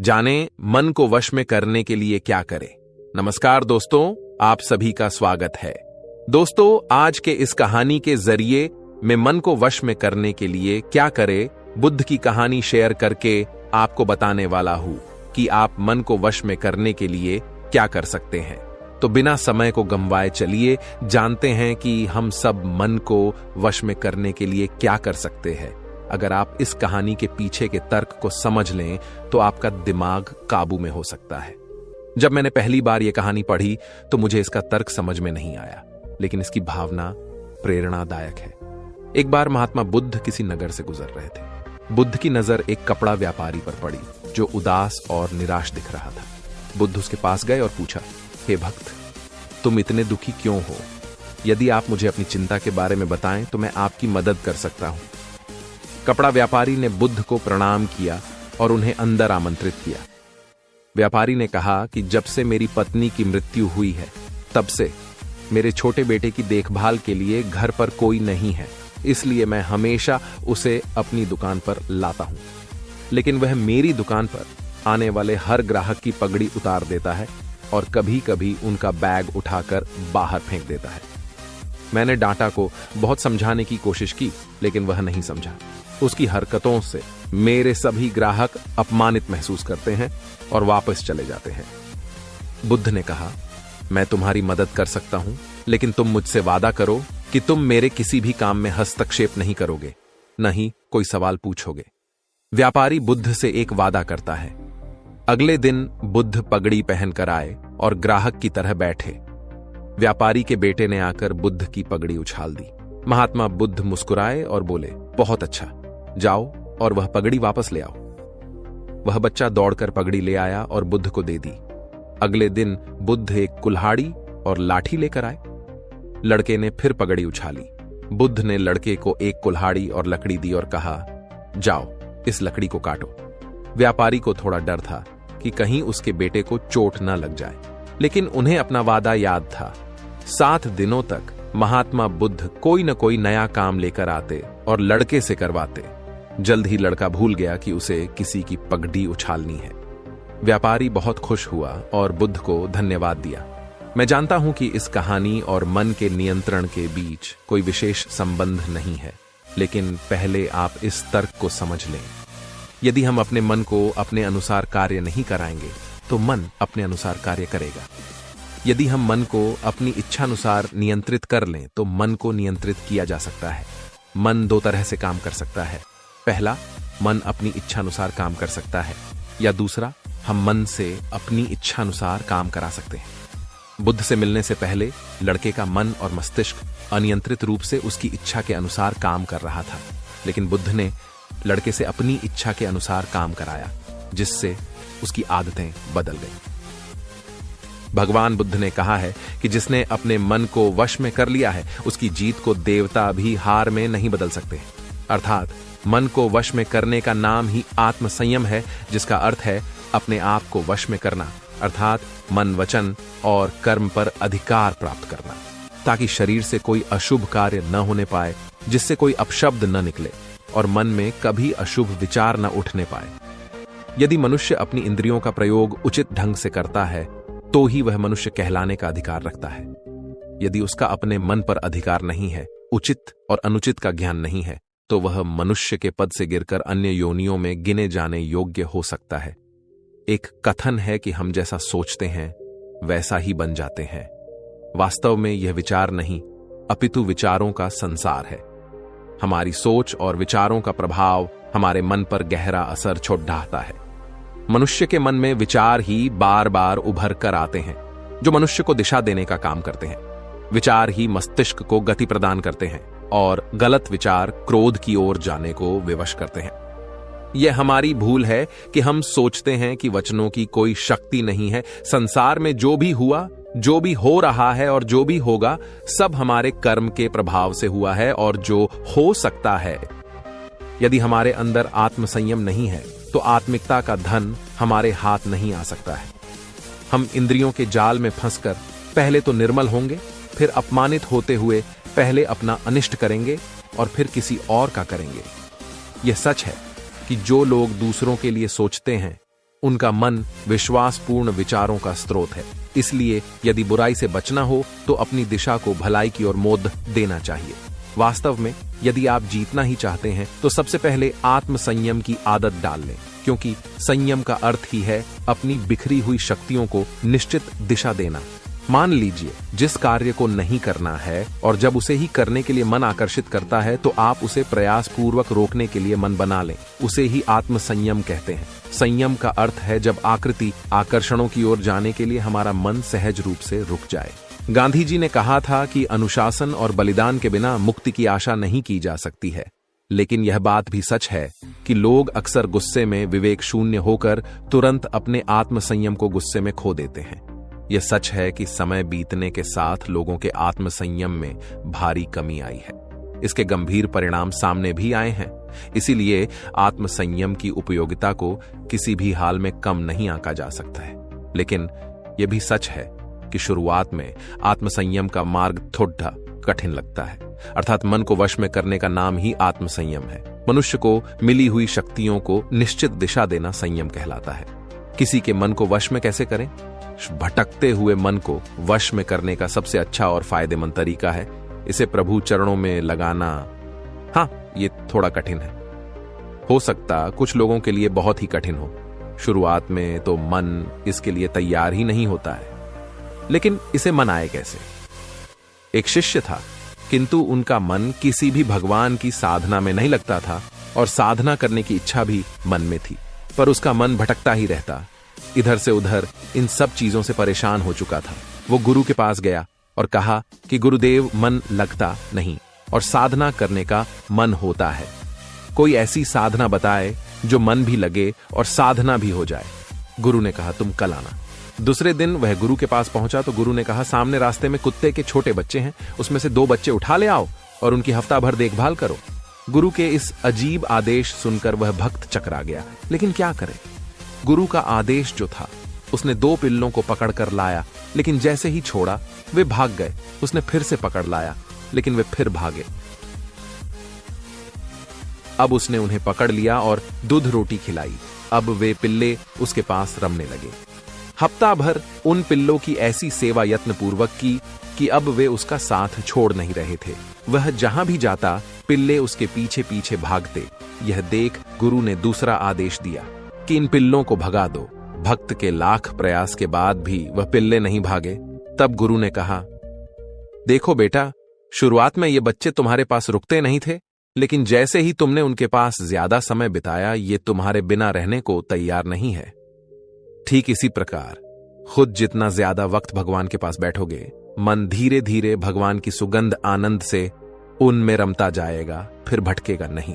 जाने मन को वश में करने के लिए क्या करें। नमस्कार दोस्तों, आप सभी का स्वागत है। दोस्तों, आज के इस कहानी के जरिए मैं मन को वश में करने के लिए क्या करें बुद्ध की कहानी शेयर करके आपको बताने वाला हूं कि आप मन को वश में करने के लिए क्या कर सकते हैं। तो बिना समय को गंवाए चलिए जानते हैं कि हम सब मन को वश में करने के लिए क्या कर सकते हैं। अगर आप इस कहानी के पीछे के तर्क को समझ लें तो आपका दिमाग काबू में हो सकता है। जब मैंने पहली बार यह कहानी पढ़ी तो मुझे इसका तर्क समझ में नहीं आया, लेकिन इसकी भावना प्रेरणादायक है। एक बार महात्मा बुद्ध किसी नगर से गुजर रहे थे। बुद्ध की नजर एक कपड़ा व्यापारी पर पड़ी जो उदास और निराश दिख रहा था। बुद्ध उसके पास गए और पूछा, हे भक्त, तुम इतने दुखी क्यों हो? यदि आप मुझे अपनी चिंता के बारे में बताएं तो मैं आपकी मदद कर सकता हूं। कपड़ा व्यापारी ने बुद्ध को प्रणाम किया और उन्हें अंदर आमंत्रित किया। व्यापारी ने कहा कि जब से मेरी पत्नी की मृत्यु हुई है तब से मेरे छोटे बेटे की देखभाल के लिए घर पर कोई नहीं है, इसलिए मैं हमेशा उसे अपनी दुकान पर लाता हूं। लेकिन वह मेरी दुकान पर आने वाले हर ग्राहक की पगड़ी उतार देता है और कभी कभी उनका बैग उठाकर बाहर फेंक देता है। मैंने डांटा को बहुत समझाने की कोशिश की, लेकिन वह नहीं समझा। उसकी हरकतों से मेरे सभी ग्राहक अपमानित महसूस करते हैं और वापस चले जाते हैं। बुद्ध ने कहा, मैं तुम्हारी मदद कर सकता हूं, लेकिन तुम मुझसे वादा करो कि तुम मेरे किसी भी काम में हस्तक्षेप नहीं करोगे, नहीं कोई सवाल पूछोगे। व्यापारी बुद्ध से एक वादा करता है। अगले दिन बुद्ध पगड़ी पहनकर आए और ग्राहक की तरह बैठे। व्यापारी के बेटे ने आकर बुद्ध की पगड़ी उछाल दी। महात्मा बुद्ध मुस्कुराए और बोले, बहुत अच्छा, जाओ और वह पगड़ी वापस ले आओ। वह बच्चा दौड़कर पगड़ी ले आया और बुद्ध को दे दी। अगले दिन बुद्ध एक कुल्हाड़ी और लाठी लेकर आए। लड़के ने फिर पगड़ी उछाली। बुद्ध ने लड़के को एक कुल्हाड़ी और लकड़ी दी और कहा, जाओ इस लकड़ी को काटो। व्यापारी को थोड़ा डर था कि कहीं उसके बेटे को चोट न लग जाए, लेकिन उन्हें अपना वादा याद था। 7 दिनों तक महात्मा बुद्ध कोई न कोई नया काम लेकर आते और लड़के से करवाते। जल्द ही लड़का भूल गया कि उसे किसी की पगड़ी उछालनी है। व्यापारी बहुत खुश हुआ और बुद्ध को धन्यवाद दिया। मैं जानता हूं कि इस कहानी और मन के नियंत्रण के बीच कोई विशेष संबंध नहीं है, लेकिन पहले आप इस तर्क को समझ लें। यदि हम अपने मन को अपने अनुसार कार्य नहीं कराएंगे तो मन अपने अनुसार कार्य करेगा। यदि हम मन को अपनी इच्छानुसार नियंत्रित कर लें तो मन को नियंत्रित किया जा सकता है। मन 2 तरह से काम कर सकता है। पहला, मन अपनी इच्छानुसार काम कर सकता है, या दूसरा, हम मन से अपनी इच्छानुसार काम करा सकते हैं। बुद्ध से मिलने से पहले लड़के का मन और मस्तिष्क अनियंत्रित रूप से उसकी इच्छा के अनुसार काम कर रहा था, लेकिन बुद्ध ने लड़के से अपनी इच्छा के अनुसार काम कराया, जिससे उसकी आदतें बदल गईं। भगवान बुद्ध ने कहा है कि जिसने अपने मन को वश में कर लिया है उसकी जीत को देवता भी हार में नहीं बदल सकते। अर्थात मन को वश में करने का नाम ही आत्मसंयम है, जिसका अर्थ है अपने आप को वश में करना, अर्थात मन, वचन और कर्म पर अधिकार प्राप्त करना, ताकि शरीर से कोई अशुभ कार्य न होने पाए, जिससे कोई अपशब्द न निकले और मन में कभी अशुभ विचार न उठने पाए। यदि मनुष्य अपनी इंद्रियों का प्रयोग उचित ढंग से करता है तो ही वह मनुष्य कहलाने का अधिकार रखता है। यदि उसका अपने मन पर अधिकार नहीं है, उचित और अनुचित का ज्ञान नहीं है, तो वह मनुष्य के पद से गिरकर अन्य योनियों में गिने जाने योग्य हो सकता है। एक कथन है कि हम जैसा सोचते हैं वैसा ही बन जाते हैं। वास्तव में यह विचार नहीं, अपितु विचारों का संसार है। हमारी सोच और विचारों का प्रभाव हमारे मन पर गहरा असर छोड़ डालता है। मनुष्य के मन में विचार ही बार बार उभर कर आते हैं, जो मनुष्य को दिशा देने का काम करते हैं। विचार ही मस्तिष्क को गति प्रदान करते हैं और गलत विचार क्रोध की ओर जाने को विवश करते हैं। यह हमारी भूल है कि हम सोचते हैं कि वचनों की कोई शक्ति नहीं है। संसार में जो भी हुआ, जो भी हो रहा है और जो भी होगा, सब हमारे कर्म के प्रभाव से हुआ है और जो हो सकता है। यदि हमारे अंदर आत्मसंयम नहीं है तो आत्मिकता का धन हमारे हाथ नहीं आ सकता है। हम इंद्रियों के जाल में फंसकर पहले तो निर्मल होंगे, फिर अपमानित होते हुए पहले अपना अनिष्ट करेंगे और फिर किसी और का करेंगे। यह सच है कि जो लोग दूसरों के लिए सोचते हैं उनका मन विश्वासपूर्ण विचारों का स्रोत है। इसलिए यदि बुराई से बचना हो तो अपनी दिशा को भलाई की ओर मोड़ देना चाहिए। वास्तव में यदि आप जीतना ही चाहते हैं तो सबसे पहले आत्म संयम की आदत डाल लें, क्योंकि संयम का अर्थ ही है अपनी बिखरी हुई शक्तियों को निश्चित दिशा देना। मान लीजिए जिस कार्य को नहीं करना है और जब उसे ही करने के लिए मन आकर्षित करता है तो आप उसे प्रयास पूर्वक रोकने के लिए मन बना लें। उसे ही आत्म संयम कहते हैं। संयम का अर्थ है जब आकृति आकर्षणों की ओर जाने के लिए हमारा मन सहज रूप से रुक जाए। गांधी जी ने कहा था कि अनुशासन और बलिदान के बिना मुक्ति की आशा नहीं की जा सकती है। लेकिन यह बात भी सच है कि लोग अक्सर गुस्से में विवेक शून्य होकर तुरंत अपने आत्म संयम को गुस्से में खो देते हैं। यह सच है कि समय बीतने के साथ लोगों के आत्म संयम में भारी कमी आई है। इसके गंभीर परिणाम सामने भी आए हैं। इसीलिए आत्म संयम की उपयोगिता को किसी भी हाल में कम नहीं आंका जा सकता है। लेकिन यह भी सच है कि शुरुआत में आत्म संयम का मार्ग थोड़ा कठिन लगता है। अर्थात मन को वश में करने का नाम ही आत्म संयम है। मनुष्य को मिली हुई शक्तियों को निश्चित दिशा देना संयम कहलाता है। किसी के मन को वश में कैसे करें? भटकते हुए मन को वश में करने का सबसे अच्छा और फायदेमंद तरीका है इसे प्रभु चरणों में लगाना। हाँ, ये थोड़ा कठिन है। हो सकता कुछ लोगों के लिए बहुत ही कठिन हो। शुरुआत में तो मन इसके लिए तैयार ही नहीं होता है। लेकिन इसे मनाए कैसे? एक शिष्य था, किंतु उनका मन किसी भी भगवान की साधना में नहीं लगता था और साधना करने की इच्छा भी मन में थी, पर उसका मन भटकता ही रहता। इधर से उधर इन सब चीजों से परेशान हो चुका था। वो गुरु के पास गया और कहा कि गुरुदेव, मन लगता नहीं और साधना करने का मन होता है। कोई ऐसी साधना बताए जो मन भी लगे और साधना भी हो जाए। गुरु ने कहा, तुम कल आना। दूसरे दिन वह गुरु के पास पहुंचा तो गुरु ने कहा, सामने रास्ते में कुत्ते के छोटे बच्चे हैं, उसमें से 2 बच्चे उठा ले आओ और उनकी हफ्ता भर देखभाल करो। गुरु के इस अजीब आदेश सुनकर वह भक्त चकरा गया। लेकिन क्या करे? गुरु का आदेश जो था, उसने 2 पिल्लों को पकड़कर लाया, लेकिन जैसे ही छोड़ा वे भाग गए। उसने फिर से पकड़ लाया, लेकिन वे फिर भागे। अब उसने उन्हें पकड़ लिया और दूध रोटी खिलाई। अब वे पिल्ले उसके पास रमने लगे। हफ्ता भर उन पिल्लों की ऐसी सेवा यत्न पूर्वक की कि अब वे उसका साथ छोड़ नहीं रहे थे। वह जहां भी जाता पिल्ले उसके पीछे पीछे भागते। यह देख गुरु ने दूसरा आदेश दिया कि इन पिल्लों को भगा दो। भक्त के लाख प्रयास के बाद भी वह पिल्ले नहीं भागे। तब गुरु ने कहा, देखो बेटा, शुरुआत में ये बच्चे तुम्हारे पास रुकते नहीं थे, लेकिन जैसे ही तुमने उनके पास ज्यादा समय बिताया, ये तुम्हारे बिना रहने को तैयार नहीं है। ठीक इसी प्रकार खुद जितना ज्यादा वक्त भगवान के पास बैठोगे, मन धीरे धीरे भगवान की सुगंध आनंद से उनमें रमता जाएगा, फिर भटकेगा नहीं।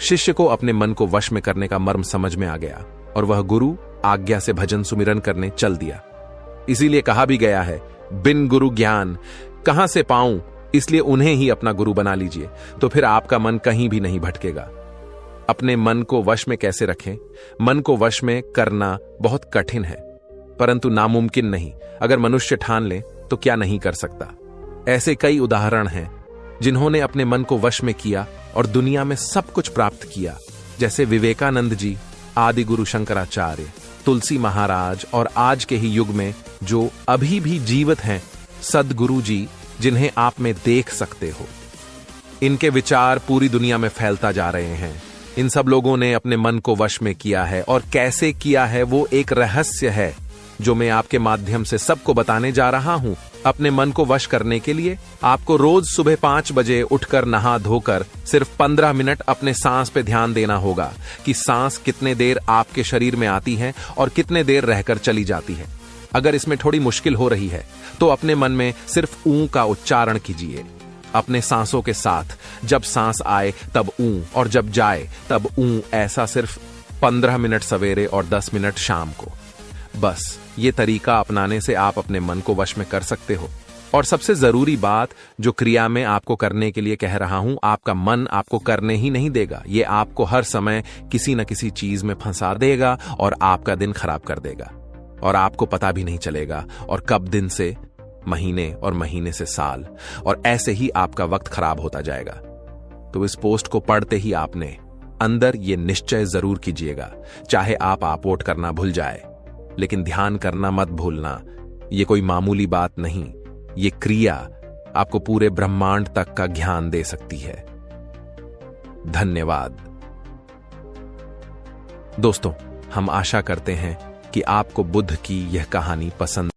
शिष्य को अपने मन को वश में करने का मर्म समझ में आ गया और वह गुरु आज्ञा से भजन सुमिरन करने चल दिया। इसीलिए कहा भी गया है, बिन गुरु ज्ञान कहां से पाऊं, इसलिए उन्हें ही अपना गुरु बना लीजिए, तो फिर आपका मन कहीं भी नहीं भटकेगा। अपने मन को वश में कैसे रखें? मन को वश में करना बहुत कठिन है, परंतु नामुमकिन नहीं। अगर मनुष्य ठान ले तो क्या नहीं कर सकता। ऐसे कई उदाहरण हैं जिन्होंने अपने मन को वश में किया और दुनिया में सब कुछ प्राप्त किया, जैसे विवेकानंद जी, आदि गुरु शंकराचार्य, तुलसी महाराज और आज के ही युग में जो अभी भी जीवित हैं सद्गुरु जी, जिन्हें आप में देख सकते हो। इनके विचार पूरी दुनिया में फैलता जा रहे हैं। इन सब लोगों ने अपने मन को वश में किया है, और कैसे किया है वो एक रहस्य है जो मैं आपके माध्यम से सबको बताने जा रहा हूं। अपने मन को वश करने के लिए आपको रोज सुबह 5 बजे उठकर नहा धोकर सिर्फ 15 मिनट अपने सांस पे ध्यान देना होगा कि सांस कितने देर आपके शरीर में आती है और कितने देर रहकर चली जाती है। अगर इसमें थोड़ी मुश्किल हो रही है तो अपने मन में सिर्फ ऊ का उच्चारण कीजिए अपने सांसों के साथ। जब सांस आए तब ऊ और जब जाए तब ऊ, ऐसा सिर्फ 15 मिनट सवेरे और 10 मिनट शाम को। बस ये तरीका अपनाने से आप अपने मन को वश में कर सकते हो। और सबसे जरूरी बात जो क्रिया में आपको करने के लिए कह रहा हूं, आपका मन आपको करने ही नहीं देगा। ये आपको हर समय किसी न किसी चीज में फंसा देगा और आपका दिन खराब कर देगा, और आपको पता भी नहीं चलेगा, और कब दिन से महीने और महीने से साल, और ऐसे ही आपका वक्त खराब होता जाएगा। तो इस पोस्ट को पढ़ते ही आपने अंदर ये निश्चय जरूर कीजिएगा, चाहे आप वोट करना भूल जाए, लेकिन ध्यान करना मत भूलना। ये कोई मामूली बात नहीं, ये क्रिया आपको पूरे ब्रह्मांड तक का ज्ञान दे सकती है। धन्यवाद दोस्तों, हम आशा करते हैं कि आपको बुद्ध की यह कहानी पसंद